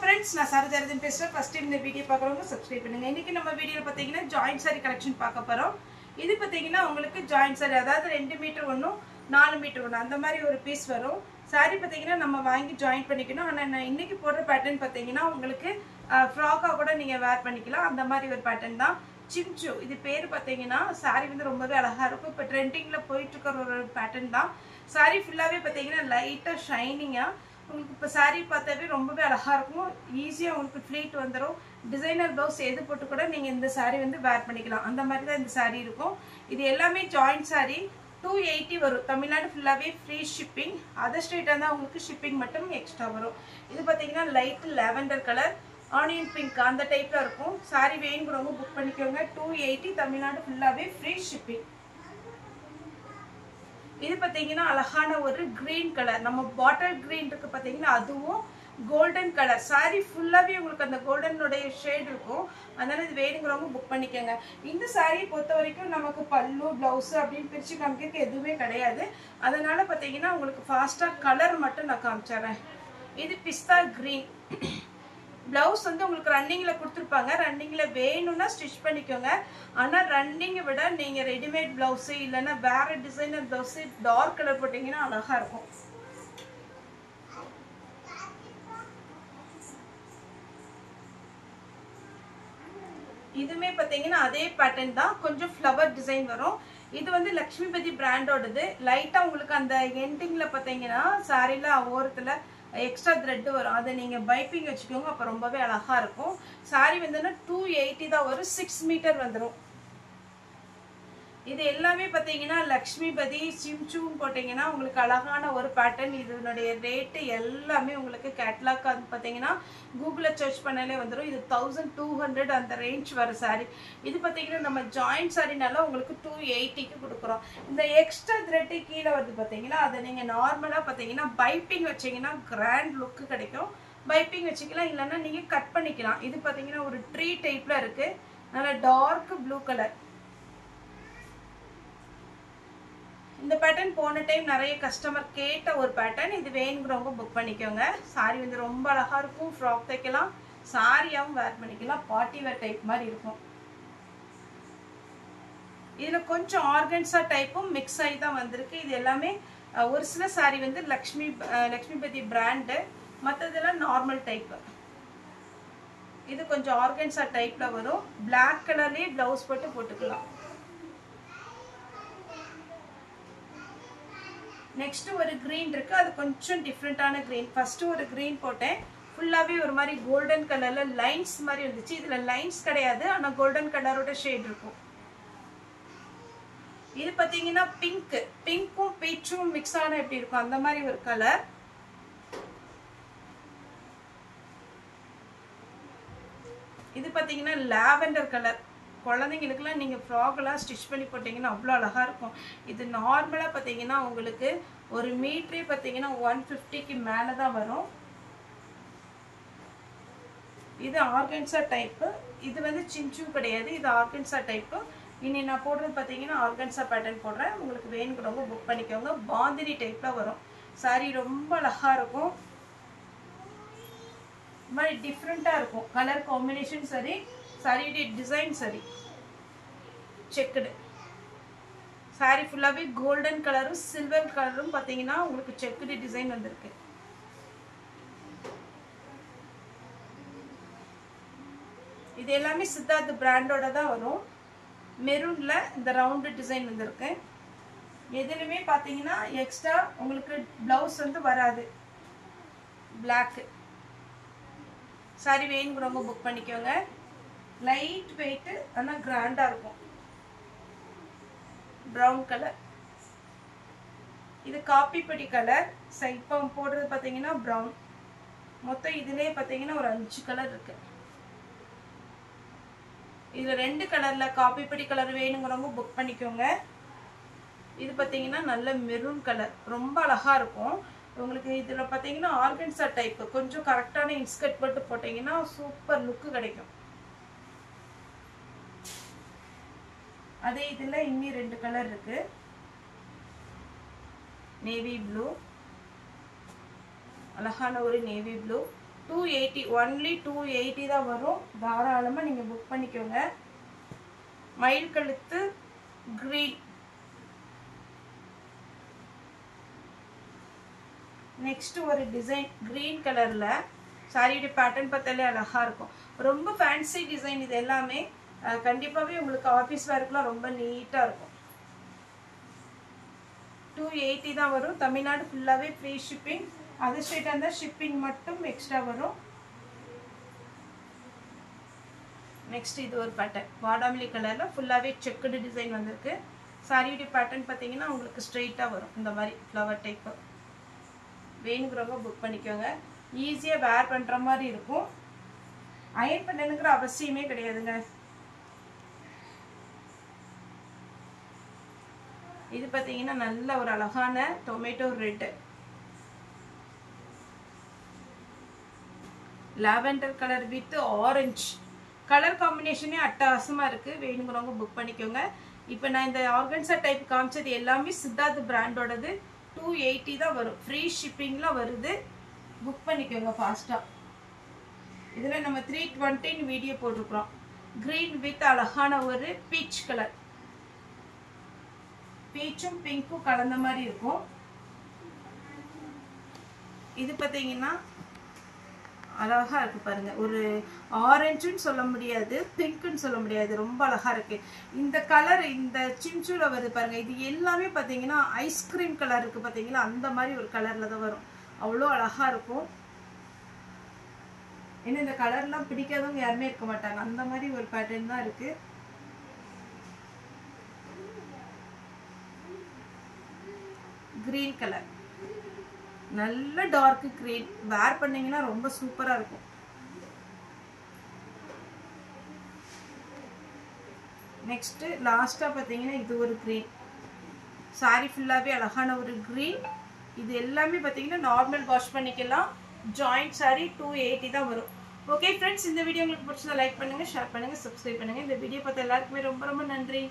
friends, நான் சாரதாரதன் பேசுறேன். First time இந்த வீடியோ பார்க்கறவங்க சப்ஸ்கிரைப் பண்ணுங்க. இன்னைக்கு நம்ம வீடியோல பாத்தீங்கன்னா ஜாயிண்ட் saree கலெக்ஷன் பார்க்க போறோம். இது பாத்தீங்கன்னா உங்களுக்கு ஜாயிண்ட் saree, அதாவது 2 மீட்டர் ஒண்ணும் 4 மீட்டர் ஒண்ணு அந்த மாதிரி ஒரு பீஸ் வரும். saree பாத்தீங்கன்னா நம்ம வாங்கி ஜாயின் பண்ணிக்கணும். ஆனா நான் இன்னைக்கு போடுற பேட்டர்ன் பாத்தீங்கன்னா உங்களுக்கு ஃப்ராக்கா கூட நீங்க வேர் பண்ணிக்கலாம். அந்த மாதிரி ஒரு பேட்டர்ன் தான் சிம்சு. இது பேர் பாத்தீங்கன்னா saree வந்து ரொம்பவே அழகா இருக்கும். இப்போ ட்ரெண்டிங்ல போயிட்டு இருக்கிற ஒரு பேட்டர்ன் தான். saree ஃபுல்லாவே பாத்தீங்கன்னா லைட்டா ஷைனிங்கா உங்களுக்கு இப்போ saree பார்த்தாவே ரொம்பவே அழகா இருக்கும். ஈஸியாக உங்களுக்கு ஃப்ளீட் வந்துடும். டிசைனர் ப்ளவுஸ் எது போட்டு கூட நீங்கள் இந்த saree வந்து வேர் பண்ணிக்கலாம். அந்த மாதிரி தான் இந்த saree இருக்கும். இது எல்லாமே ஜாயிண்ட் saree 280 வரும். தமிழ்நாடு ஃபுல்லாகவே ஃப்ரீ ஷிப்பிங். அதர் ஸ்டேட்டாக இருந்தால் உங்களுக்கு ஷிப்பிங் மட்டும் எக்ஸ்ட்ரா வரும். இது பார்த்தீங்கன்னா light lavender colour, onion pink அந்த டைப்பில் இருக்கும். saree வேணுங்கிறவங்க புக் பண்ணிக்கோங்க. 280 தமிழ்நாடு ஃபுல்லாகவே ஃப்ரீ ஷிப்பிங். இது பாத்தீங்கன்னா அழகான ஒரு கிரீன் கலர், நம்ம பாட்டில் கிரீன் இருக்கு பாத்தீங்கன்னா அதுவும் கோல்டன் கலர். saree ஃபுல்லாவே உங்களுக்கு அந்த கோல்டனுடைய ஷேட் இருக்கும். அதனால இது வேணுங்கிறவங்க புக் பண்ணிக்கோங்க. இந்த saree பொறுத்த வரைக்கும் நமக்கு பல்லு பிளவுஸ் அப்படின்னு பிரிச்சு காமிக்க எதுவுமே கிடையாது. அதனால பாத்தீங்கன்னா உங்களுக்கு ஃபாஸ்டா கலர் மட்டும் நான் காமிச்சிடுறேன். இது பிஸ்தா கிரீன். பிளவுஸ் வந்து உங்களுக்கு ரன்னிங்ல கொடுத்துருப்பாங்க. ரன்னிங்ல வேணும்னா ஸ்டிச் பண்ணிக்கோங்க. ஆனா ரன்னிங்கை விட நீங்க ரெடிமேட் பிளவுஸ் இல்லைன்னா வேற டிசைனர் பிளவுஸ் டார்க் கலர் போட்டீங்கன்னா அழகா இருக்கும். இதுமே பாத்தீங்கன்னா அதே பேட்டர்ன் தான், கொஞ்சம் ஃப்ளவர் டிசைன் வரும். இது வந்து லக்ஷ்மிபதி பிராண்டோடது. லைட்டா உங்களுக்கு அந்த எண்டிங்ல பாத்தீங்கன்னா சாரில ஓரத்துல எக்ஸ்ட்ரா த்ரெட் வரும். அதை நீங்க பைப்பிங் வச்சுக்கோங்க, அப்ப ரொம்பவே அழகா இருக்கும். saree வந்து 280 தான் வரும். 6 மீட்டர் வந்துடும். இது எல்லாமே பாத்தீங்கன்னா லக்ஷ்மிபதி சிம்சூன்னு போட்டீங்கன்னா உங்களுக்கு அழகான ஒரு பேட்டர்ன். இதனுடைய ரேட்டு எல்லாமே உங்களுக்கு கேட்லாக் பாத்தீங்கன்னா கூகுள்ல சர்ச் பண்ணாலே வந்துடும். இது 1200 அந்த ரேஞ்ச் வர saree. இது பாத்தீங்கன்னா நம்ம ஜாயிண்ட் சாரினால உங்களுக்கு 280க்கு கொடுக்குறோம். இந்த எக்ஸ்ட்ரா த்ரெட் கீழே வருது பாத்தீங்கன்னா அதை நீங்க நார்மலா பாத்தீங்கன்னா பைப்பிங் வச்சீங்கன்னா கிராண்ட் லுக் கிடைக்கும். பைப்பிங் வச்சுக்கலாம், இல்லைன்னா நீங்க கட் பண்ணிக்கலாம். இது பாத்தீங்கன்னா ஒரு ட்ரீ டைப்ல இருக்கு, நல்ல டார்க் ப்ளூ கலர். இந்த பேட்டர்ன் போன டைம் நிறைய கஸ்டமர் கேட்ட ஒரு பேட்டர்ன். இது வேணுங்கிறவங்க புக் பண்ணிக்கோங்க. saree வந்து ரொம்ப அழகா இருக்கும். ஃப்ராக் தைக்கலாம், சாரியாவும் வேர் பண்ணிக்கலாம். பார்ட்டி வேர் டைப் மாதிரி இருக்கும். இதுல கொஞ்சம் ஆர்கன்ஸா டைப்பும் மிக்ஸ் ஆகி தான் வந்திருக்கு. இது எல்லாமே ஒரு சில saree வந்து லக்ஷ்மிபதி பிராண்டு, மற்றதெல்லாம் நார்மல் டைப். இது கொஞ்சம் ஆர்கன்ஸா டைப்ல வரும். பிளாக் கலர்லயே பிளவுஸ் போட்டுக்கலாம். நெக்ஸ்ட் ஒரு கிரீன் இருக்கு, அது கொஞ்சம் டிஃப்ரெண்டான கிரீன். ஃபர்ஸ்ட் ஒரு கிரீன் போட்டேன், ஃபுல்லாவே ஒரு மாதிரி கோல்டன் கலர்ல லைன்ஸ் மாதிரி இருந்துச்சு. இதுல லைன்ஸ் கிடையாது, ஆனா கோல்டன் கலரோட ஷேட் இருக்கும். இது பாத்தீங்கன்னா பிங்க், பிங்க்கும் பீச்சும் மிக்ஸ் ஆன எப்படி இருக்கும் அந்த மாதிரி ஒரு கலர். இது பாத்தீங்கன்னா லாவெண்டர் கலர். குழந்தைங்களுக்குலாம் நீங்க ஃப்ராக் எல்லாம் ஸ்டிச் பண்ணி போட்டீங்கன்னா அவ்வளோ அழகா இருக்கும். இது நார்மலா பாத்தீங்கன்னா உங்களுக்கு ஒரு மீட்டரே பாத்தீங்கன்னா 150க்கு மேல தான் வரும். இது ஆர்கன்சா டைப். இது வந்து சிம்சு கிடையாது, இது ஆர்கன்சா டைப். இனி நான் போடுறது பாத்தீங்கன்னா ஆர்கன்சா பேட்டர்ன் போடுறேன். உங்களுக்கு வேணுங்கிறவங்க புக் பண்ணிக்கோங்க. பாந்தினி டைப்ல வரும். saree ரொம்ப அழகா இருக்கும். மாதிரி டிஃப்ரெண்டா இருக்கும். கலர் காம்பினேஷன் சரி, saree டிசைன் சரி, செக்குடு. saree ஃபுல்லாவே கோல்டன் கலரும் சில்வர் கலரும் பாத்தீங்கன்னா உங்களுக்கு செக்குடு டிசைன் வந்திருக்கு. இது எல்லாமே சித்தார்த் பிராண்டோட தான் வரும். மெரூன்ல இந்த ரவுண்ட் டிசைன் வந்திருக்கு. எதுலயுமே பாத்தீங்கன்னா எக்ஸ்ட்ரா உங்களுக்கு பிளவுஸ் வந்து வராது. பிளாக். saree வேணுங்கிறவங்க புக் பண்ணிக்கோங்க. லைட் வெயிட், ஆனா கிராண்டா இருக்கும். Brown colour. இது காப்பி படி கலர். இப்போ போடுறது பாத்தீங்கன்னா பிரவுன். மொத்தம் இதுலயே பாத்தீங்கன்னா ஒரு 5 கலர் இருக்கு. இதுல 2 கலர்ல காப்பி படி கலர் வேணுங்கிறவங்க புக் பண்ணிக்கோங்க. இது பாத்தீங்கன்னா நல்ல மெரூன் கலர், ரொம்ப அழகா இருக்கும். உங்களுக்கு இதுல பாத்தீங்கன்னா ஆர்கன்சா டைப், கொஞ்சம் கரெக்டான இன்ஸ்கர்ட் போட்டு போட்டீங்கன்னா சூப்பர் லுக் கிடைக்கும். அதே இதுல இன்னும் 2 கலர் இருக்கு. நேவி ப்ளூ, அழகான ஒரு நேவி ப்ளூ, 280 ஒன்லி 280 தான் வரும். தாராளமாக நீங்கள் புக் பண்ணிக்கோங்க. மயில் கழுத்து கிரீன். நெக்ஸ்ட் ஒரு டிசைன் கிரீன் கலர்ல. சாரியோட பேட்டர்ன் பார்த்தாலே அழகா இருக்கும். ரொம்ப ஃபேன்சி டிசைன். இது எல்லாமே கண்டிப்பாகவே உங்களுக்கு ஆஃபீஸ் வேர்க்குலாம் ரொம்ப நீட்டாக இருக்கும். 280 தான் வரும். தமிழ்நாடு ஃபுல்லாகவே ஃப்ரீ ஷிப்பிங். அதர் ஸ்டேட்டாக இருந்தால் ஷிப்பிங் மட்டும் எக்ஸ்ட்ரா வரும். நெக்ஸ்ட் இது ஒரு பேட்டர்ன் வாடாமல்லி கலரில் ஃபுல்லாகவே செக்குடு டிசைன் வந்திருக்கு. சாரியோட பேட்டர்ன் பார்த்தீங்கன்னா உங்களுக்கு ஸ்ட்ரெயிட்டாக வரும். இந்த மாதிரி ஃப்ளவர் டைப்பு. வேணுங்கிறவங்க புக் பண்ணிக்கோங்க. ஈஸியாக வேர் பண்ணுற மாதிரி இருக்கும். அயர்ன் பண்ணணுங்கிற அவசியமே கிடையாதுங்க. இது பார்த்தீங்கன்னா நல்ல ஒரு அழகான tomato red, lavender colour with orange colour காம்பினேஷனே அட்டகாசமாக இருக்குது. வேணுங்கிறவங்க புக் பண்ணிக்கோங்க. இப்போ நான் இந்த ஆர்கன்சா டைப் காமிச்சது எல்லாமே சித்தார்த் பிராண்டோடது. 280 தான் வரும். ஃப்ரீ ஷிப்பிங்கில் வருது. புக் பண்ணிக்கோங்க ஃபாஸ்ட்டாக. இதில் நம்ம 320 வீடியோ போட்டிருக்கிறோம். க்ரீன் வித் அழகான ஒரு பீச் கலர். பீச்சும் பிங்க்கும் கலந்த மாதிரி இருக்கும். இது பார்த்தீங்கன்னா அழகா இருக்கு பாருங்க. ஒரு ஆரஞ்சுன்னு சொல்ல முடியாது, பிங்க்னு சொல்ல முடியாது. ரொம்ப அழகா இருக்கு. இந்த கலர் இந்த சிம்சூல வருது பாருங்க. இது எல்லாமே பார்த்தீங்கன்னா ஐஸ்கிரீம் கலர் இருக்கு பார்த்தீங்களா, அந்த மாதிரி ஒரு கலர்ல தான் வரும். அவ்வளோ அழகா இருக்கும். ஏன்னா இந்த கலர்லாம் பிடிக்காதவங்க யாருமே இருக்க மாட்டாங்க. அந்த மாதிரி ஒரு பேட்டர்ன் தான் இருக்கு. கிரீன் கலர் நல்ல டார்க் கிரீன். வேர் பண்ணீங்கன்னா ரொம்ப சூப்பரா இருக்கும். நெக்ஸ்ட் லாஸ்டா பாத்தீங்கன்னா இது ஒரு கிரீன். சாரி ஃபுல்லாவே அழகான ஒரு கிரீன். இது எல்லாமே பாத்தீங்கன்னா நார்மல் வாஷ் பண்ணிக்கலாம். ஜாயிண்ட் சாரி 280 தான் வரும். ஓகே ஃப்ரெண்ட்ஸ், இந்த வீடியோ உங்களுக்கு பிடிச்சதா லைக் பண்ணுங்க, ஷேர் பண்ணுங்க, சப்ஸ்கிரைப் பண்ணுங்க. இந்த வீடியோ பார்த்த எல்லாருக்குமே ரொம்ப ரொம்ப நன்றி.